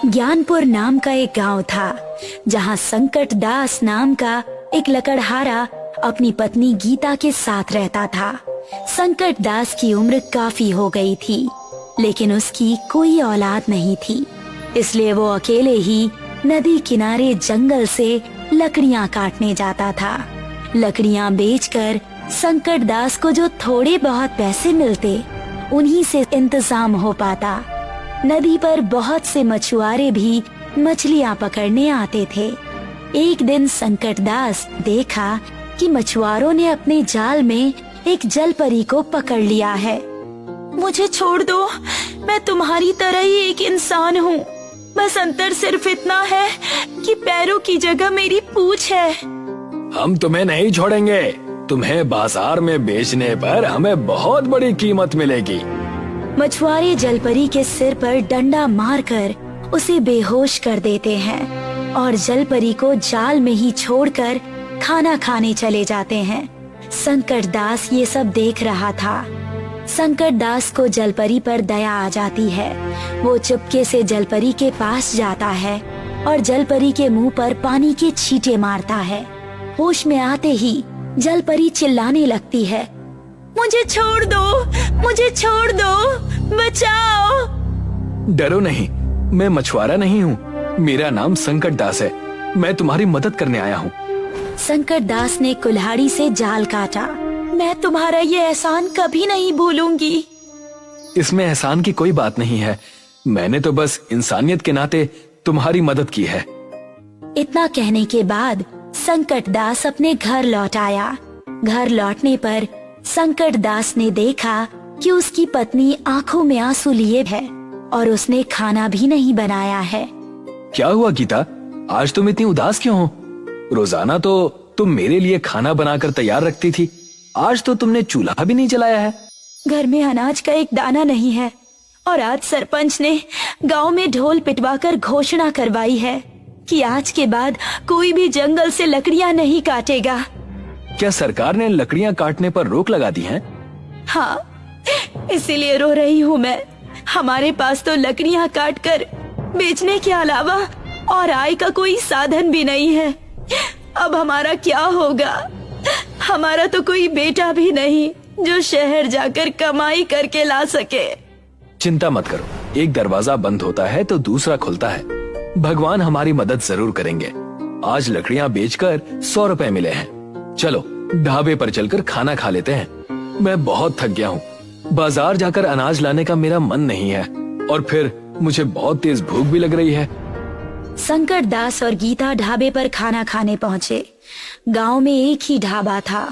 ज्ञानपुर नाम का एक गांव था जहां संकट दास नाम का एक लकड़हारा अपनी पत्नी गीता के साथ रहता था। संकट दास की उम्र काफी हो गई थी, लेकिन उसकी कोई औलाद नहीं थी, इसलिए वो अकेले ही नदी किनारे जंगल से लकड़ियां काटने जाता था। लकड़ियां बेचकर संकट दास को जो थोड़े बहुत पैसे मिलते, उन्हीं से इंतजाम हो पाता। नदी पर बहुत से मछुआरे भी मछलियां पकड़ने आते थे। एक दिन संकट दास देखा कि मछुआरों ने अपने जाल में एक जलपरी को पकड़ लिया है। मुझे छोड़ दो, मैं तुम्हारी तरह ही एक इंसान हूँ, बस अंतर सिर्फ इतना है कि पैरों की जगह मेरी पूंछ है। हम तुम्हें नहीं छोड़ेंगे, तुम्हें बाजार में बेचने पर हमें बहुत बड़ी कीमत मिलेगी। मछुआरे जलपरी के सिर पर डंडा मारकर उसे बेहोश कर देते हैं और जलपरी को जाल में ही छोड़कर खाना खाने चले जाते हैं। संकट दास ये सब देख रहा था। संकट दास को जलपरी पर दया आ जाती है। वो चुपके से जलपरी के पास जाता है और जलपरी के मुंह पर पानी के छींटे मारता है। होश में आते ही जलपरी चिल्लाने लगती है, मुझे छोड़ दो, मुझे छोड़ दो, बचाओ। डरो नहीं, मैं मछुआरा नहीं हूँ, मेरा नाम संकट दास है, मैं तुम्हारी मदद करने आया हूँ। संकट दास ने कुल्हाड़ी से जाल काटा। मैं तुम्हारा ये एहसान कभी नहीं भूलूंगी। इसमें एहसान की कोई बात नहीं है, मैंने तो बस इंसानियत के नाते तुम्हारी मदद की है। इतना कहने के बाद संकट दास अपने घर लौट आया। घर लौटने पर संकट दास ने देखा कि उसकी पत्नी आंखों में आंसू लिए है और उसने खाना भी नहीं बनाया है। क्या हुआ गीता, आज तुम इतनी उदास क्यों हो? रोजाना तो तुम मेरे लिए खाना बनाकर तैयार रखती थी, आज तो तुमने चूल्हा भी नहीं जलाया है। घर में अनाज का एक दाना नहीं है और आज सरपंच ने गांव में ढोल पिटवाकर घोषणा करवाई है कि आज के बाद कोई भी जंगल से लकड़ियां नहीं काटेगा। क्या सरकार ने लकड़ियां काटने पर रोक लगा दी है? हाँ, इसीलिए रो रही हूँ मैं। हमारे पास तो लकड़ियां काटकर बेचने के अलावा और आय का कोई साधन भी नहीं है। अब हमारा क्या होगा? हमारा तो कोई बेटा भी नहीं जो शहर जाकर कमाई करके ला सके। चिंता मत करो, एक दरवाजा बंद होता है तो दूसरा खुलता है। भगवान हमारी मदद जरूर करेंगे। आज लकड़ियां बेचकर 100 रुपए मिले हैं। चलो ढाबे पर चलकर खाना खा लेते हैं। मैं बहुत थक गया हूँ, बाजार जाकर अनाज लाने का मेरा मन नहीं है और फिर मुझे बहुत तेज भूख भी लग रही है। संकट दास और गीता ढाबे पर खाना खाने पहुँचे। गांव में एक ही ढाबा था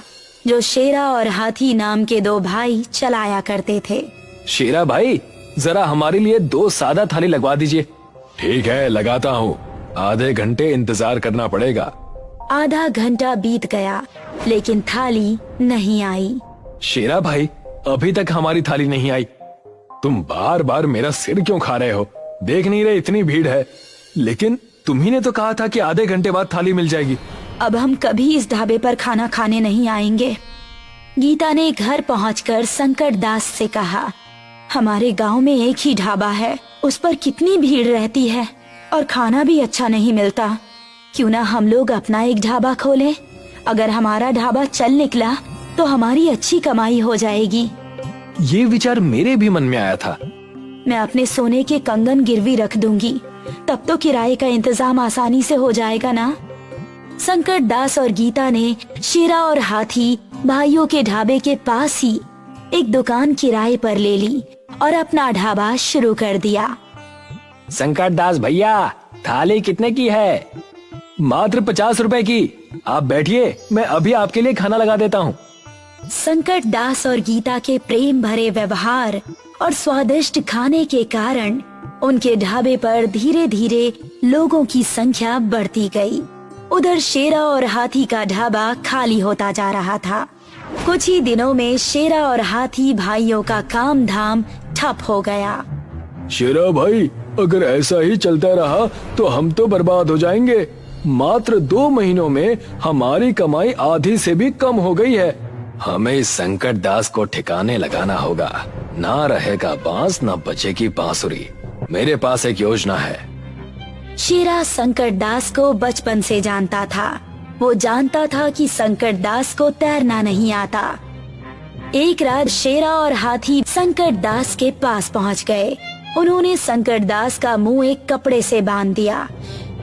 जो शेरा और हाथी नाम के 2 भाई चलाया करते थे। शेरा भाई, जरा हमारे लिए 2 सादा थाली लगवा दीजिए। ठीक है, लगाता हूँ, आधे घंटे इंतजार करना पड़ेगा। आधा घंटा बीत गया लेकिन थाली नहीं आई। शेरा भाई, अभी तक हमारी थाली नहीं आई। तुम बार बार मेरा सिर क्यों खा रहे हो? देख नहीं रहे इतनी भीड़ है? लेकिन तुम्ही ने तो कहा था कि आधे घंटे बाद थाली मिल जाएगी। अब हम कभी इस ढाबे पर खाना खाने नहीं आएंगे। गीता ने घर पहुंचकर संकट दास से कहा, हमारे गांव में एक ही ढाबा है, उस पर कितनी भीड़ रहती है और खाना भी अच्छा नहीं मिलता। क्यों ना हम लोग अपना एक ढाबा खोलें? अगर हमारा ढाबा चल निकला तो हमारी अच्छी कमाई हो जाएगी। ये विचार मेरे भी मन में आया था। मैं अपने सोने के कंगन गिरवी रख दूंगी, तब तो किराए का इंतजाम आसानी से हो जाएगा ना। संकट दास और गीता ने शेरा और हाथी भाइयों के ढाबे के पास ही एक दुकान किराए पर ले ली और अपना ढाबा शुरू कर दिया। संकट दास भैया, थाली कितने की है? मात्र 50 रुपए की। आप बैठिए, मैं अभी आपके लिए खाना लगा देता हूँ। संकट दास और गीता के प्रेम भरे व्यवहार और स्वादिष्ट खाने के कारण उनके ढाबे पर धीरे धीरे लोगों की संख्या बढ़ती गई। उधर शेरा और हाथी का ढाबा खाली होता जा रहा था। कुछ ही दिनों में शेरा और हाथी भाइयों का काम धाम ठप हो गया। शेरा भाई, अगर ऐसा ही चलता रहा तो हम तो बर्बाद हो जाएंगे। मात्र 2 महीनों में हमारी कमाई आधी से भी कम हो गई है। हमें इस संकट दास को ठिकाने लगाना होगा। ना रहेगा बांस, ना बचेगी बांसुरी। मेरे पास एक योजना है। शेरा संकट दास को बचपन से जानता था। वो जानता था कि संकट दास को तैरना नहीं आता। एक रात शेरा और हाथी संकट दास के पास पहुंच गए। उन्होंने संकट दास का मुंह एक कपड़े से बांध दिया।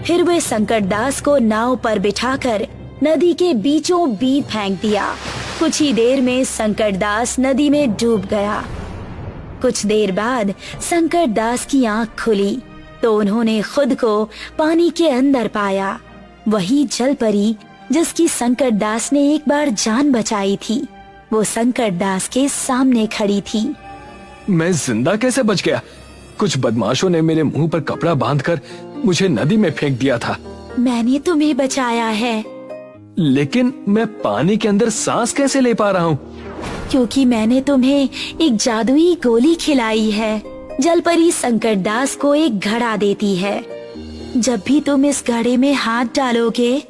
फिर वे संकट दास को नाव पर बिठाकर नदी के बीचों बीच फेंक दिया। कुछ ही देर में संकट दास नदी में डूब गया। कुछ देर बाद संकट दास की आंख खुली तो उन्होंने खुद को पानी के अंदर पाया। वही जल परी जिसकी संकट दास ने एक बार जान बचाई थी, वो संकट दास के सामने खड़ी थी। मैं जिंदा कैसे बच गया? कुछ बदमाशों ने मेरे मुंह पर कपड़ा बांधकर मुझे नदी में फेंक दिया था। मैंने तुम्हें बचाया है। लेकिन मैं पानी के अंदर सांस कैसे ले पा रहा हूँ? क्योंकि मैंने तुम्हें एक जादुई गोली खिलाई है। जलपरी संकट दास को एक घड़ा देती है। जब भी तुम इस घड़े में हाथ डालोगे,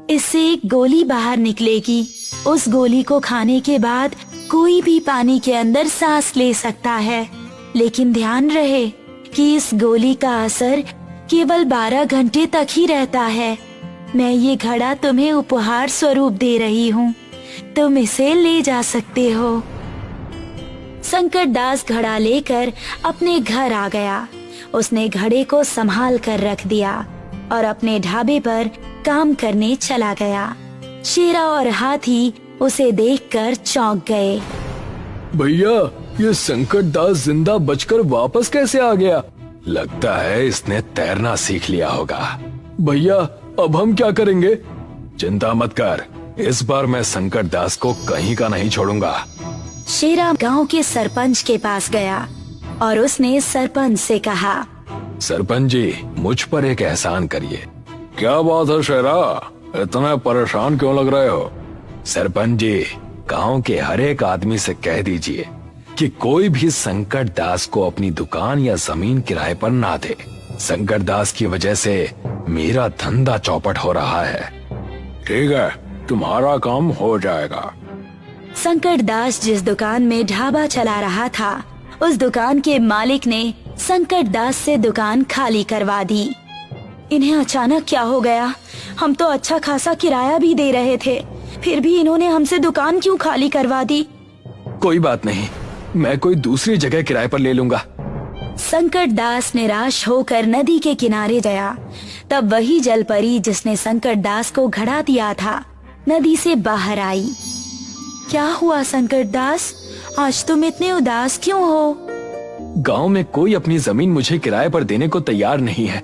इससे एक गोली बाहर निकलेगी। उस गोली को खाने के बाद कोई भी पानी के अंदर सांस ले सकता है। लेकिन ध्यान रहे कि इस गोली का असर केवल 12 घंटे तक ही रहता है। मैं ये घड़ा तुम्हें उपहार स्वरूप दे रही हूँ। तुम इसे ले जा सकते हो। संकट दास घड़ा लेकर अपने घर आ गया। उसने घड़े को संभाल कर रख दिया और अपने ढाबे पर काम करने चला गया। शेरा और हाथी उसे देखकर चौंक गए। भैया, ये संकट दास जिंदा बचकर वापस कैसे आ गया? लगता है इसने तैरना सीख लिया होगा। भैया, अब हम क्या करेंगे? चिंता मत कर, इस बार मैं संकट दास को कहीं का नहीं छोड़ूंगा। शेरा गांव के सरपंच के पास गया और उसने सरपंच से कहा, सरपंच जी, मुझ पर एक एहसान करिए। क्या बात है शेरा, इतना परेशान क्यों लग रहे हो? सरपंच जी, गांव के हर एक आदमी से कह दीजिए कि कोई भी संकट दास को अपनी दुकान या जमीन किराए पर ना दे। संकट दास की वजह से मेरा धंधा चौपट हो रहा है। ठीक है, तुम्हारा काम हो जाएगा। संकट दास जिस दुकान में ढाबा चला रहा था, उस दुकान के मालिक ने संकट दास से दुकान खाली करवा दी। इन्हें अचानक क्या हो गया? हम तो अच्छा खासा किराया भी दे रहे थे, फिर भी इन्होंने हमसे दुकान क्यों खाली करवा दी? कोई बात नहीं, मैं कोई दूसरी जगह किराए पर ले लूंगा। संकट दास निराश होकर नदी के किनारे गया। तब वही जलपरी जिसने संकट दास को घड़ा दिया था, नदी से बाहर आई। क्या हुआ संकट दास? आज तुम इतने उदास क्यों हो? गांव में कोई अपनी जमीन मुझे किराए पर देने को तैयार नहीं है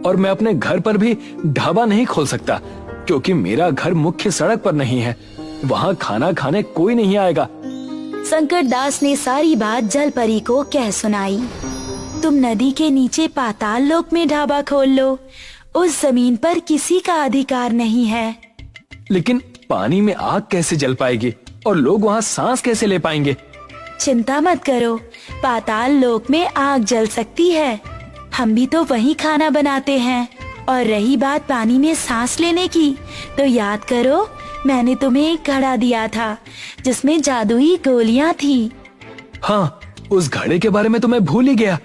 और मैं अपने घर पर भी ढाबा नहीं खोल सकता क्योंकि मेरा घर मुख्य सड़क पर नहीं है। वहाँ खाना खाने कोई नहीं आएगा। संकट दास ने सारी बात जलपरी को कह सुनाई। तुम नदी के नीचे पाताल लोक में ढाबा खोल लो, उस जमीन पर किसी का अधिकार नहीं है। लेकिन पानी में आग कैसे जल पाएगी और लोग वहाँ सांस कैसे ले पाएंगे? चिंता मत करो, पाताल लोक में आग जल सकती है। हम भी तो वहीं खाना बनाते हैं। और रही बात पानी में सांस लेने की, तो याद करो मैंने तुम्हें एक घड़ा दिया था जिसमें जादुई गोलियां थी। हाँ, उस घड़े के बारे में तो मैं भूल ही गया।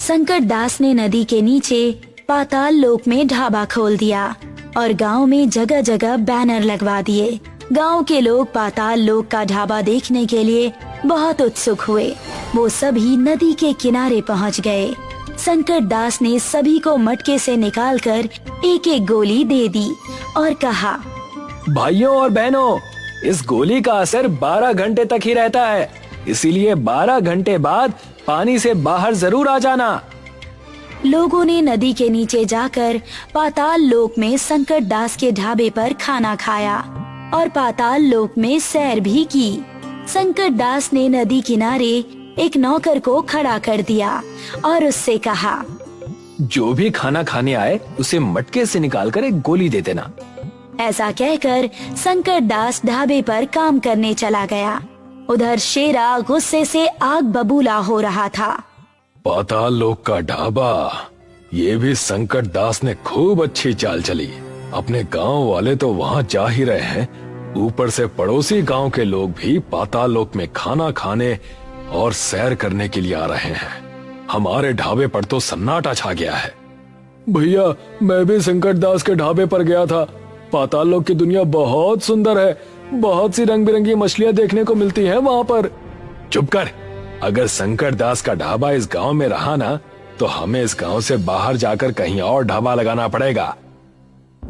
संकट दास ने नदी के नीचे पाताल लोक में ढाबा खोल दिया और गांव में जगह जगह बैनर लगवा दिए। गांव के लोग पाताल लोक का ढाबा देखने के लिए बहुत उत्सुक हुए। वो सभी नदी के किनारे पहुंच गए। संकट दास ने सभी को मटके से निकालकर एक एक गोली दे दी और कहा, भाइयों और बहनों, इस गोली का असर 12 घंटे तक ही रहता है, इसीलिए 12 घंटे बाद पानी से बाहर जरूर आ जाना। लोगों ने नदी के नीचे जाकर पाताल लोक में संकट दास के ढाबे पर खाना खाया और पाताल लोक में सैर भी की। संकट दास ने नदी किनारे एक नौकर को खड़ा कर दिया और उससे कहा, जो भी खाना खाने आए उसे मटके से निकालकर एक गोली दे देना। ऐसा कहकर संकट दास ढाबे पर काम करने चला गया। उधर शेरा गुस्से से आग बबूला हो रहा था। पाताल लोक का ढाबा, ये भी संकट दास ने खूब अच्छी चाल चली। अपने गांव वाले तो वहां जा ही रहे हैं, ऊपर से पड़ोसी गांव के लोग भी पाताल लोक में खाना खाने और सैर करने के लिए आ रहे हैं। हमारे ढाबे पर तो सन्नाटा छा गया है। भैया, मैं भी संकट दास के ढाबे पर गया था। पाताल लोक की दुनिया बहुत सुंदर है। बहुत सी रंग बिरंगी मछलियां देखने को मिलती हैं वहाँ पर। चुप कर। अगर संकट दास का ढाबा इस गांव में रहा ना, तो हमें इस गांव से बाहर जाकर कहीं और ढाबा लगाना पड़ेगा।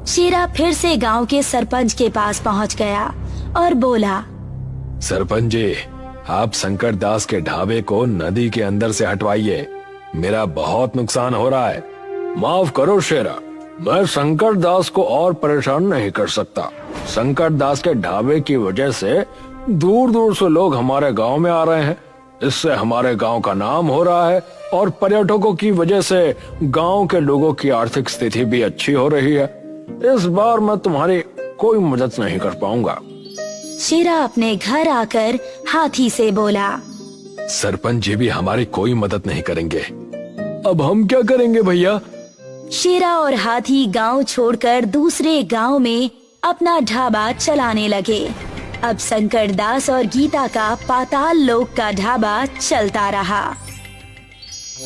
शेरा फिर से गांव के सरपंच के पास पहुंच गया और बोला, सरपंच जी, आप संकट दास के ढाबे को नदी के अंदर से हटवाइए। मेरा बहुत नुकसान हो रहा है। माफ करो शेरा, मैं संकट दास को और परेशान नहीं कर सकता। संकट दास के ढाबे की वजह से दूर दूर से लोग हमारे गांव में आ रहे हैं। इससे हमारे गांव का नाम हो रहा है और पर्यटकों की वजह से गांव के लोगों की आर्थिक स्थिति भी अच्छी हो रही है। इस बार मैं तुम्हारी कोई मदद नहीं कर पाऊंगा। शेरा अपने घर आकर हाथी से बोला, सरपंच जी भी हमारी कोई मदद नहीं करेंगे। अब हम क्या करेंगे भैया? शेरा और हाथी गांव छोड़कर दूसरे गांव में अपना ढाबा चलाने लगे। अब संकट दास और गीता का पाताल लोक का ढाबा चलता रहा।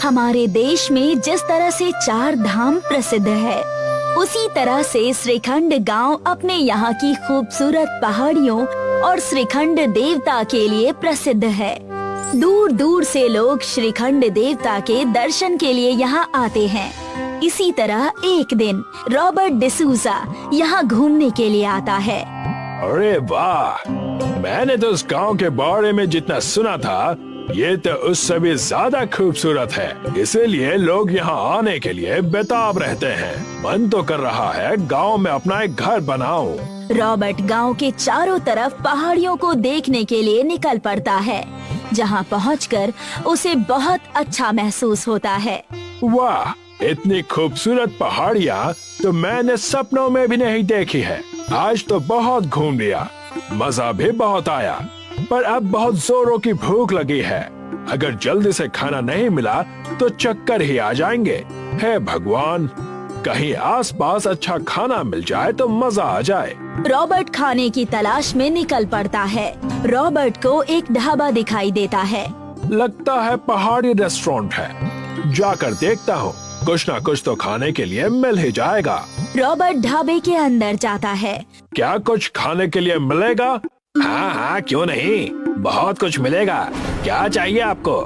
हमारे देश में जिस तरह से 4 धाम प्रसिद्ध है, उसी तरह से श्रीखंड गांव अपने यहाँ की खूबसूरत पहाड़ियों और श्रीखंड देवता के लिए प्रसिद्ध है। दूर दूर से लोग श्रीखंड देवता के दर्शन के लिए यहाँ आते हैं। इसी तरह एक दिन रॉबर्ट डिसूजा यहाँ घूमने के लिए आता है। अरे वाह, मैंने तो उस गांव के बारे में जितना सुना था, ये तो उससे भी ज्यादा खूबसूरत है। इसीलिए लोग यहाँ आने के लिए बेताब रहते हैं। मन तो कर रहा है गांव में अपना एक घर बनाऊं। रॉबर्ट गांव के चारों तरफ पहाड़ियों को देखने के लिए निकल पड़ता है, जहां पहुंचकर उसे बहुत अच्छा महसूस होता है। वाह, इतनी खूबसूरत पहाड़ियाँ तो मैंने सपनों में भी नहीं देखी है। आज तो बहुत घूम लिया, मजा भी बहुत आया, पर अब बहुत जोरों की भूख लगी है। अगर जल्दी से खाना नहीं मिला तो चक्कर ही आ जाएंगे। हे भगवान, कहीं आसपास अच्छा खाना मिल जाए तो मजा आ जाए। रॉबर्ट खाने की तलाश में निकल पड़ता है। रॉबर्ट को एक ढाबा दिखाई देता है। लगता है पहाड़ी रेस्टोरेंट है। जाकर देखता हूँ, कुछ ना कुछ तो खाने के लिए मिल ही जाएगा। रॉबर्ट ढाबे के अंदर जाता है। क्या कुछ खाने के लिए मिलेगा? हाँ हाँ, क्यों नहीं, बहुत कुछ मिलेगा। क्या चाहिए आपको?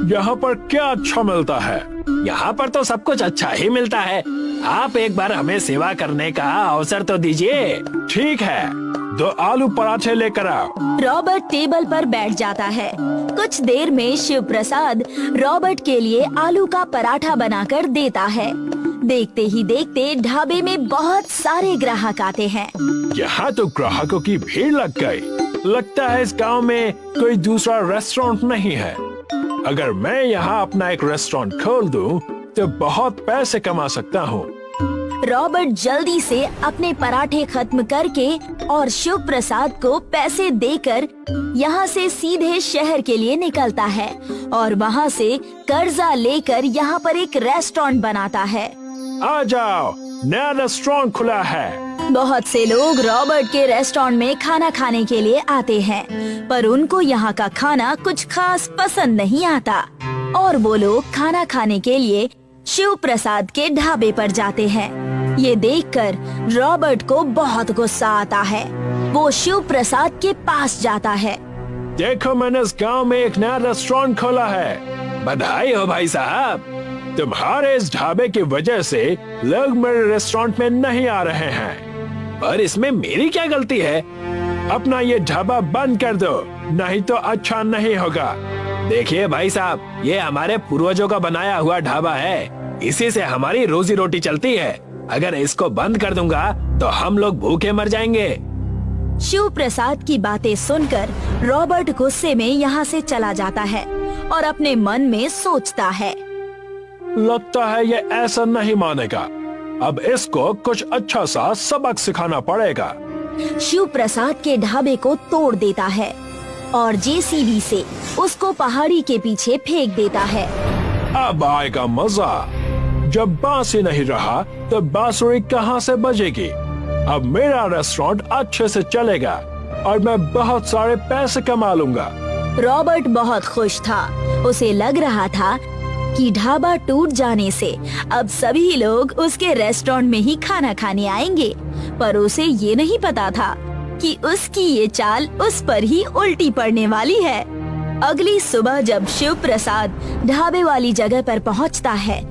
यहाँ पर क्या अच्छा मिलता है? यहाँ पर तो सब कुछ अच्छा ही मिलता है। आप एक बार हमें सेवा करने का अवसर तो दीजिए। ठीक है, 2 आलू पराठे लेकर आओ। रॉबर्ट टेबल पर बैठ जाता है। कुछ देर में शिव प्रसाद रॉबर्ट के लिए आलू का पराठा बनाकर देता है। देखते ही देखते ढाबे में बहुत सारे ग्राहक आते हैं। यहाँ तो ग्राहकों की भीड़ लग गई। लगता है इस गांव में कोई दूसरा रेस्टोरेंट नहीं है। अगर मैं यहाँ अपना एक रेस्टोरेंट खोल दूँ तो बहुत पैसे कमा सकता हूँ। रॉबर्ट जल्दी से अपने पराठे खत्म करके और शिव प्रसाद को पैसे देकर यहाँ से सीधे शहर के लिए निकलता है और वहाँ से कर्जा लेकर यहाँ पर एक रेस्टोरेंट बनाता है। आ जाओ, नया रेस्टोरेंट खुला है। बहुत से लोग रॉबर्ट के रेस्टोरेंट में खाना खाने के लिए आते हैं, पर उनको यहाँ का खाना कुछ खास पसंद नहीं आता और वो लोग खाना खाने के लिए शिव प्रसाद के ढाबे पर जाते हैं। ये देखकर रॉबर्ट को बहुत गुस्सा आता है। वो शिव प्रसाद के पास जाता है। देखो, मैंने इस गांव में एक नया रेस्टोरेंट खोला है। बधाई हो भाई साहब, तुम्हारे इस ढाबे की वजह से लोग मेरे रेस्टोरेंट में नहीं आ रहे हैं। पर इसमें मेरी क्या गलती है? अपना ये ढाबा बंद कर दो, नहीं तो अच्छा नहीं होगा। देखिए भाई साहब, ये हमारे पूर्वजों का बनाया हुआ ढाबा है। इसी से हमारी रोजी रोटी चलती है। अगर इसको बंद कर दूंगा तो हम लोग भूखे मर जाएंगे। शिव प्रसाद की बातें सुनकर रॉबर्ट गुस्से में यहाँ से चला जाता है और अपने मन में सोचता है, लगता है ये ऐसा नहीं मानेगा। अब इसको कुछ अच्छा सा सबक सिखाना पड़ेगा। शिव प्रसाद के ढाबे को तोड़ देता है और जेसीबी से उसको पहाड़ी के पीछे फेंक देता है। अब आएगा मजा। जब बांसुरी नहीं रहा तो बांसुरी कहाँ से बजेगी? अब मेरा रेस्टोरेंट अच्छे से चलेगा और मैं बहुत सारे पैसे कमा लूंगा। रॉबर्ट बहुत खुश था। उसे लग रहा था कि कि ढाबा टूट जाने से अब सभी लोग उसके रेस्टोरेंट में ही खाना खाने आएंगे, पर उसे ये नहीं पता था कि उसकी ये चाल उस पर ही उल्टी पड़ने वाली है। अगली सुबह जब शिव प्रसाद ढाबे वाली जगह पर पहुंचता है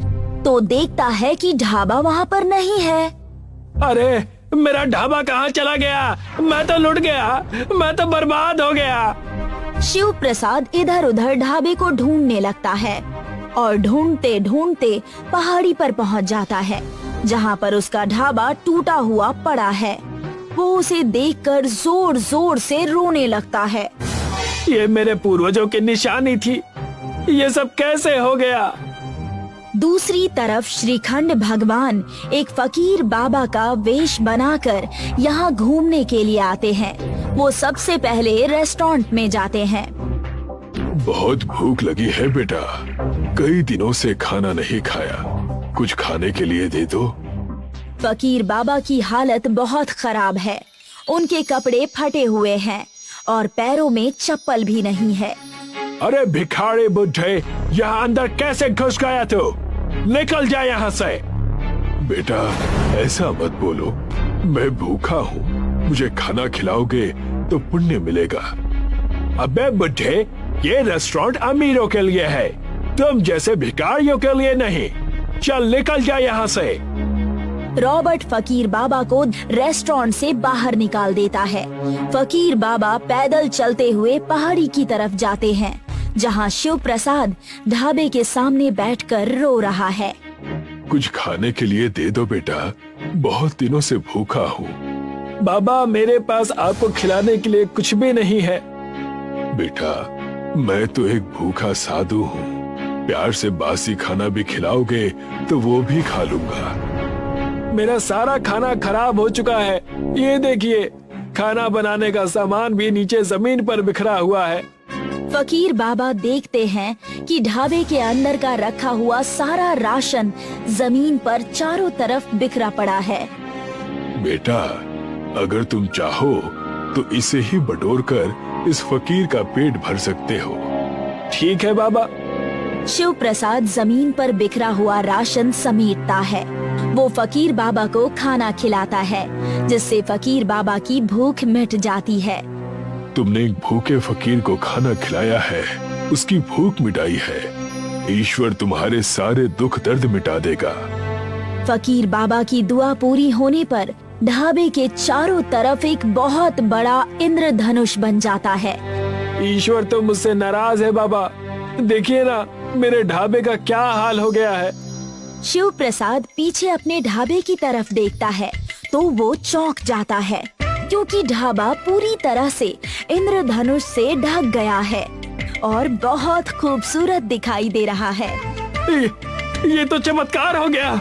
तो देखता है कि ढाबा वहाँ पर नहीं है। अरे मेरा ढाबा कहाँ चला गया? मैं तो लुट गया, मैं तो बर्बाद हो गया। शिव प्रसाद इधर उधर ढाबे को ढूंढने लगता है और ढूंढते ढूंढते पहाड़ी पर पहुंच जाता है, जहां पर उसका ढाबा टूटा हुआ पड़ा है। वो उसे देखकर जोर जोर से रोने लगता है। ये मेरे पूर्वजों की निशानी थी, ये सब कैसे हो गया? दूसरी तरफ श्रीखंड भगवान एक फकीर बाबा का वेश बनाकर यहाँ घूमने के लिए आते हैं। वो सबसे पहले रेस्टोरेंट में जाते हैं। बहुत भूख लगी है बेटा, कई दिनों से खाना नहीं खाया, कुछ खाने के लिए दे दो। फकीर बाबा की हालत बहुत खराब है। उनके कपड़े फटे हुए हैं और पैरों में चप्पल भी नहीं है। अरे भिखारी बुड्ढे, यहाँ अंदर कैसे घुस गया तू? निकल जा यहाँ से। बेटा ऐसा मत बोलो, मैं भूखा हूँ, मुझे खाना खिलाओगे तो पुण्य मिलेगा। अबे बुड्ढे, ये रेस्टोरेंट अमीरों के लिए है, तुम जैसे भिखारियों के लिए नहीं। चल निकल जा यहाँ से। रॉबर्ट फकीर बाबा को रेस्टोरेंट से बाहर निकाल देता है। फकीर बाबा पैदल चलते हुए पहाड़ी की तरफ जाते हैं, जहां शिव प्रसाद ढाबे के सामने बैठकर रो रहा है। कुछ खाने के लिए दे दो बेटा, बहुत दिनों से भूखा हूँ। बाबा मेरे पास आपको खिलाने के लिए कुछ भी नहीं है। बेटा मैं तो एक भूखा साधु हूँ, प्यार से बासी खाना भी खिलाओगे तो वो भी खा लूंगा। मेरा सारा खाना खराब हो चुका है, ये देखिए, खाना बनाने का सामान भी नीचे जमीन पर बिखरा हुआ है। फकीर बाबा देखते हैं कि ढाबे के अंदर का रखा हुआ सारा राशन जमीन पर चारों तरफ बिखरा पड़ा है। बेटा अगर तुम चाहो तो इसे ही बटोर कर इस फकीर का पेट भर सकते हो। ठीक है बाबा। शिव प्रसाद जमीन पर बिखरा हुआ राशन समेटता है। वो फकीर बाबा को खाना खिलाता है, जिससे फकीर बाबा की भूख मिट जाती है। तुमने एक भूखे फकीर को खाना खिलाया है, उसकी भूख मिटाई है। ईश्वर तुम्हारे सारे दुख दर्द मिटा देगा। फकीर बाबा की दुआ पूरी होने पर ढाबे के चारों तरफ एक बहुत बड़ा इंद्रधनुष बन जाता है। ईश्वर तो मुझसे नाराज है बाबा, देखिए ना मेरे ढाबे का क्या हाल हो गया है। शिव प्रसाद पीछे अपने ढाबे की तरफ देखता है तो वो चौंक जाता है, क्योंकि ढाबा पूरी तरह से इंद्रधनुष से ढक गया है और बहुत खूबसूरत दिखाई दे रहा है। ये तो चमत्कार हो गया।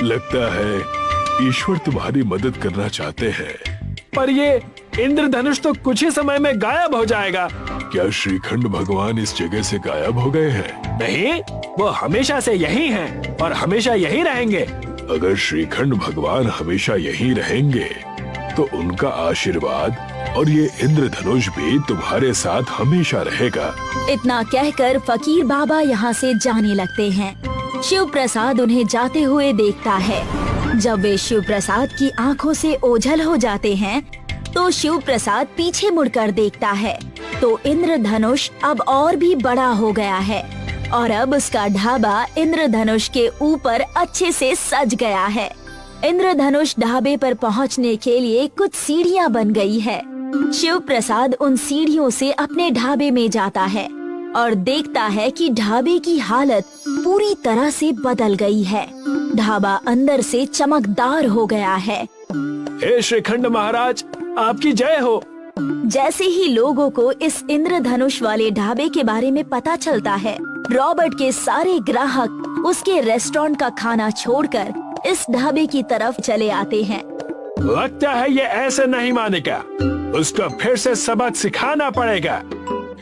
लगता है ईश्वर तुम्हारी मदद करना चाहते हैं। पर ये इंद्रधनुष तो कुछ ही समय में गायब हो जाएगा। क्या श्रीखंड भगवान इस जगह से गायब हो गए हैं? नहीं, वो हमेशा से यही हैं और हमेशा यही रहेंगे। अगर श्रीखंड भगवान हमेशा यही रहेंगे तो उनका आशीर्वाद और ये इंद्रधनुष भी तुम्हारे साथ हमेशा रहेगा। इतना कहकर फकीर बाबा यहाँ से जाने लगते हैं। शिव प्रसाद उन्हें जाते हुए देखता है। जब वे शिव प्रसाद की आंखों से ओझल हो जाते हैं तो शिव प्रसाद पीछे मुड़कर देखता है तो इंद्रधनुष अब और भी बड़ा हो गया है और अब उसका ढाबा इंद्रधनुष के ऊपर अच्छे से सज गया है। इंद्रधनुष ढाबे पर पहुंचने के लिए कुछ सीढ़ियां बन गई है। शिव प्रसाद उन सीढ़ियों से अपने ढाबे में जाता है और देखता है कि ढाबे की हालत पूरी तरह से बदल गई है। ढाबा अंदर से चमकदार हो गया है। हे श्रीखंड महाराज, आपकी जय हो। जैसे ही लोगों को इस इंद्रधनुष वाले ढाबे के बारे में पता चलता है, रॉबर्ट के सारे ग्राहक उसके रेस्टोरेंट का खाना छोड़कर इस ढाबे की तरफ चले आते हैं। लगता है ये ऐसे नहीं मानेगा, उसको फिर से सबक सिखाना पड़ेगा।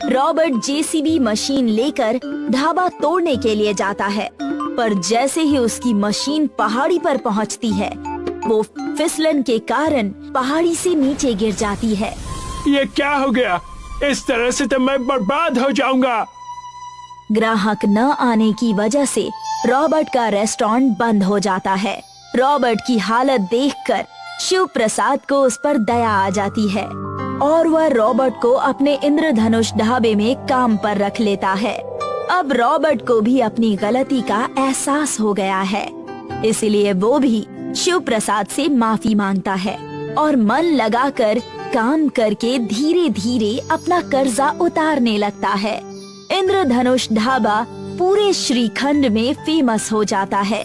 रॉबर्ट जेसीबी मशीन लेकर ढाबा तोड़ने के लिए जाता है, पर जैसे ही उसकी मशीन पहाड़ी पर पहुंचती है, वो फिसलन के कारण पहाड़ी से नीचे गिर जाती है। ये क्या हो गया? इस तरह से तो मैं बर्बाद हो जाऊंगा। ग्राहक न आने की वजह से रॉबर्ट का रेस्टोरेंट बंद हो जाता है। रॉबर्ट की हालत देखकर शिव प्रसाद को उस पर दया आ जाती है और वह रॉबर्ट को अपने इंद्रधनुष ढाबे में काम पर रख लेता है। अब रॉबर्ट को भी अपनी गलती का एहसास हो गया है, इसलिए वो भी शिव प्रसाद से माफी मांगता है और मन लगाकर काम करके धीरे धीरे अपना कर्जा उतारने लगता है। इंद्रधनुष ढाबा पूरे श्रीखंड में फेमस हो जाता है।